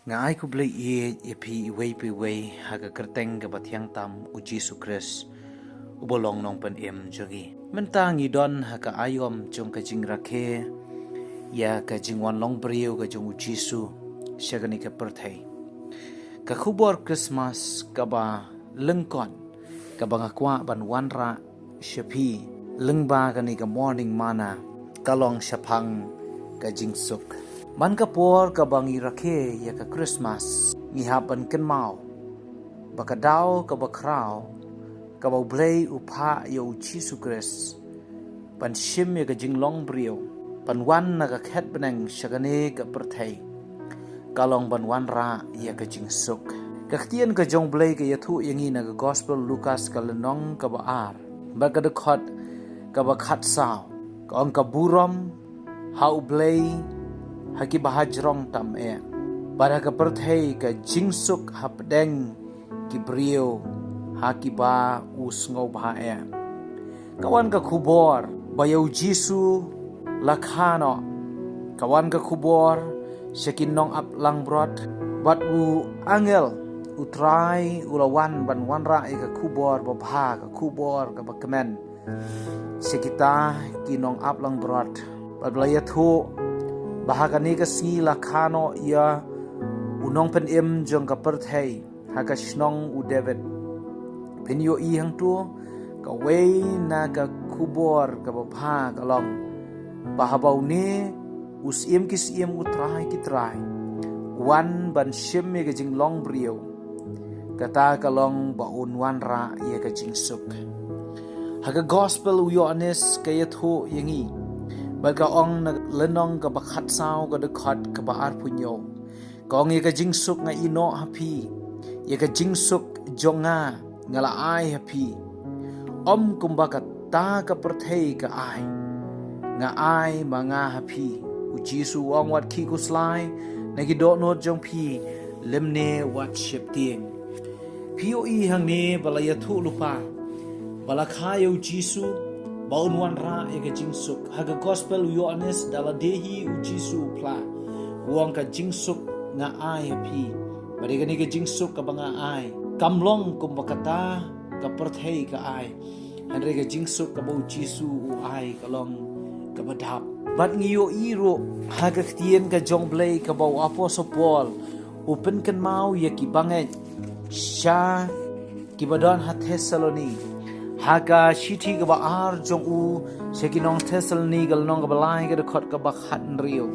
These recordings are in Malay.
Nga ai ku blai e phi wei pi wei ha ga kerteng ga bathiang tam u Jesu Christ ubolong nong pen em jogi menta ngi don ha ka ayom jong ka jing rakhe ya ka jingwan long brio ga jong u Jesu shagani ka perthai ka khubor Christmas ka ba lengkon ka ba ngakwa ban wanra shepi lengba ka ni ka morning mana kalong shaphang ka jingsuk man ka por ka bangi rakhe ya ka Christmas ngi hapan ken mau baka daw ka ba kraw ka ba blay upha yo Jesu Christ pan shim ya ka jinglong brio pan wan na ka khet benang shagane ka perthai kalong ban wan ra ya ka jingsuk ka khtian ka jong blay ka yathu yangi na ka gospel Lucas ka lenong ka ba ar ba ka de khot ka ba khat saw ka ong ka burom how blay haki bahajrong tam e para ka perthai ka jingsuk hapdeng ki brio haki ba usngau ba e kawan ka khubor bayo Jesu lakhano kawan ka khubor shakin nong ap lang brot bat u angel utrai ulawan ban wanra e ka khubor ba bha ka khubor ka ba kemen sekita ki nong ap lang brot bat blaya thu bahagani ka singi lakhano ya unong pen em jong ka perthai haka shnong u David penyo i hang tu ka wei na ka khubor ka bapha ka long bahabau ne usiem kisiem utrai kitrai wan ban shem me ka jing long brio kata ka long ba un wan ra ye ka jing suk haka gospel u yo anes ka yatho yangi baga ong na lenong ka bakhat saw ka de khat ka ba ar punyo kong ye ka jingsuk nga ino happy ye ka jingsuk jonga ngala ai happy om kumba ka ta ka perthei ka ai nga ai manga happy u Jesu ong wat ki ku slai na gi do no jong phi lemne wat ship ting pio i hang ne balaya thu lupa bala khayo Jesu baun wan ra e ka jingsuk haga gospel u yohanes dala dehi u Jesu pla uang ka jingsuk nga ai happy bari ka ni ka jingsuk ka banga ai kamlong kumbakata ka perthei ka ai hanre ka jingsuk ka bau Jesu u ai kalong ka badap bat ngiyo iro haga ktien ka jong blay ka bau apostle Paul open kan mau ya ki bangai sha ki badon ha Thessaloniki haga shiti ka ba ar jong u sekinong Thessaloniki gal nong ka balai ka khot ka ba khat rio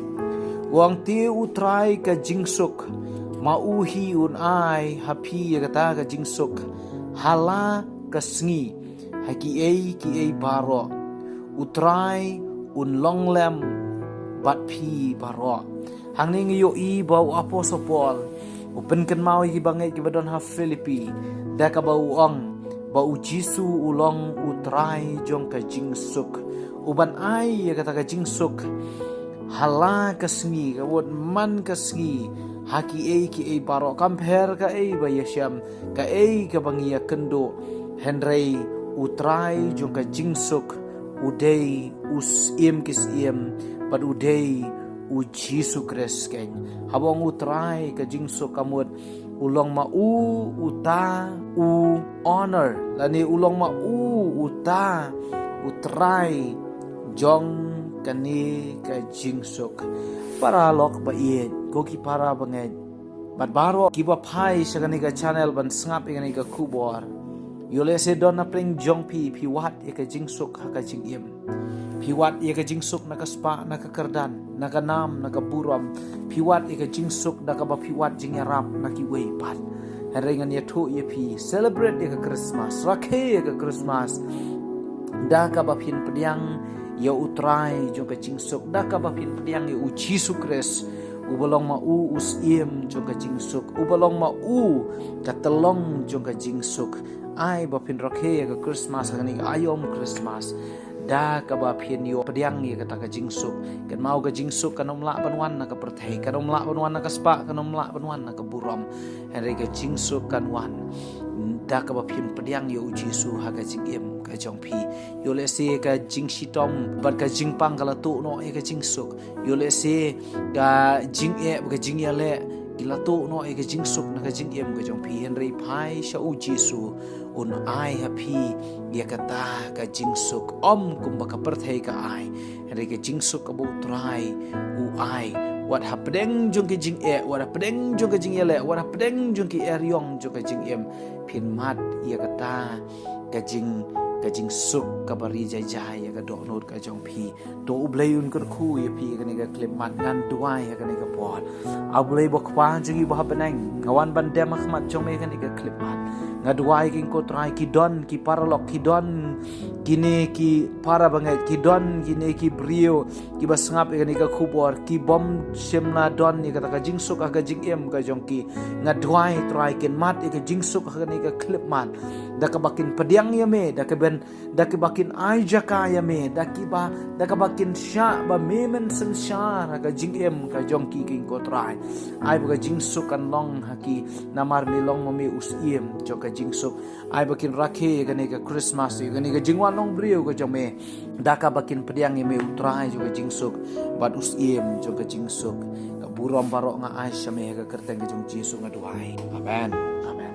wang ti utrai ka jingsuk ma u hi un ai happy ka ta ka jingsuk hala ka sngi haki ei baro utrai un long lem bat phi baro hangning yo i bau apostle Paul open kan mau gi bangai ki badon ha Philippi da ka bau ong bau Jesu ulong utrai jong ka jingsuk uban ai ya kata ka jingsuk hala ka sngi ka wot man ka sngi haki ei baro compare ka ei ba yasham ka ei ka bangia kendo henrei utrai jong ka jingsuk udei us im kis im but udei u Jesu Christ keng habong utrai ka jingsuk kamut ulong ma u uta u honor lani ulong ma u uta utrai jong kani ka jingsuk para lok ba ie goki para bangai bat baro kiba phai sagani ka channel ban sngap ingani ka khubor yole se don na pring jong pi wat e ka jingsuk ha ka jing im pi wat e ka jingsuk na ka spa na ka kardan na ka nam na ka buram pi wat e ka jingsuk na ka ba pi wat jing yarap na ki wei pat harengan ya thu ye pi celebrate e ka Christmas rakhe e ka Christmas da ka ba phin pdiang ya utrai jong ka jingsuk da ka ba phin pdiang ye u Jesu Christ ubalong ma u us iem jong ka jingsuk ubalong ma u ka telong jong ka jingsuk ai ba phin rakhe ka Christmas ngani ayom Christmas da ka ba phin yo padiang ni ka ta ka jingsuk kan mau ka jingsuk kanom la banwan na ka perthei kanom la banwan na ka spa kanom la banwan na ka buram henry ka jingsuk kan wan da ka ba phin padiang yo Jesu ha ka jingim ka jong phi yo le se ka jing shitom bat ka jing pang kala tu no e ka jingsuk yo le se ka jing e ka jing ya le Kilato no e ka jing suk na ka jing em ka jong phi henry phai sha u Jesu un ai ha phi ya kata ka jing suk om kum ba ka perthei ka ai henry ka jing suk ka bu trai u ai wat hapdeng jong ki jing wat hapdeng jong ka jing ele wat hapdeng jong ki ryong jong ka jing em phin mat ya kata ka jing suk ka bari jai jai ya ka do not ka jong phi to ublei un kur khu ya phi ka ni ka klip mat ngan tuai ya ka ni ka pot ablei bok pa jingi ba beneng ngawan ban dem khmat jong me ka ni ka klip mat ngaduai king ko trai ki don ki paralok ki don kini ki para bangai ki don kini ki brio ki basngap ka ni ka khubor ki bom shemna don ni ka ka jing suk ka jing em ka jong ki ngaduai trai kin mat ka jing suk ka ni ka klip mat da ka bakin pediang ya me da ka bakin ai jaka ya me da ka bakin sha ba memen sensar ka jing em ka jong ki king ko trai ai ba ka jing suk kan long haki namar mi long mo me us iem jo ka jing suk ai bakin rakhe ka ni ka Christmas ka ni ka jingwan long brio ka jong me da ka bakin pediang ya me utrai jo ka jing suk bat us iem jo ka jing suk ka burom barok nga ai sha me ka kerteng ka jong Jesu ngaduai amen amen